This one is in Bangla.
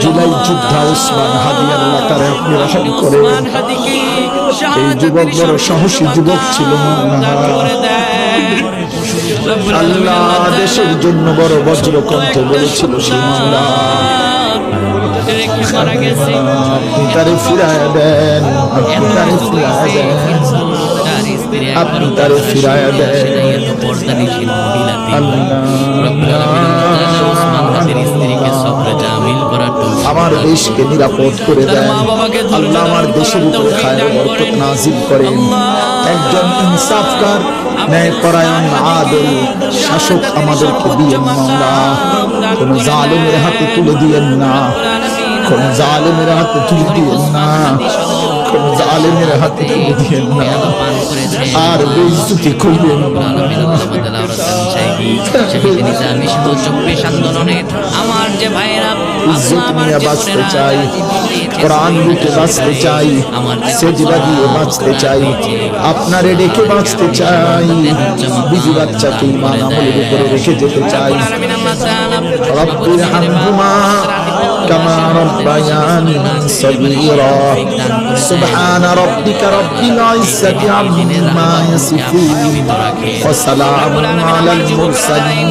জুলাই যোদ্ধা ওসমান হাদি, আল্লাহ তারে আপনি রহম করে। এই যুবক বড় সাহসী যুবক ছিল, আল্লাহ দেশের জন্য বড় বজ্র কণ্ঠে বলেছিল, আপনি তারে ফিরায় দেন, আপনি তারে ফিরায় দেন, আপনি তারে ফিরায় দেন। আমার দেশকে নিরাপদ করে দেন আল্লাহ, আমার দেশের উপরে খায়ের বরকত নাজিল করেন। একজন ইনসাফকার, ন্যায়পরায়ণ, আদল শাসক আমাদেরকে দিয়েন মাওলা। কোন জালেমের হাতে তুলে দিয়েন না, কোন জালেমের হাতে তুলে দিয়েন না, কোন জালেমের হাতে তুলে দিয়েন না, আর বেইজ্জতি করবেন না। আমার যে ভাইরা ইজ্জত নিয়ে বাঁচতে চাই, কোরআন বুকে বাঁচতে চাই, সেজদা দিয়ে বাঁচতে চাই, আপনারে ডেকে বাঁচতে চাই, বিবি বাচ্চাকে ঈমান আমলের উপরে রেখে যেতে চাই। রব্বির হামহুমা কামা রব্বায়ানি সগীরা। সুবহান রাব্বিকা রব্বিল ইজ্জাতি আম্মা ইয়াসিফুন ওয়া সালামুন আলাল মুরসালিন।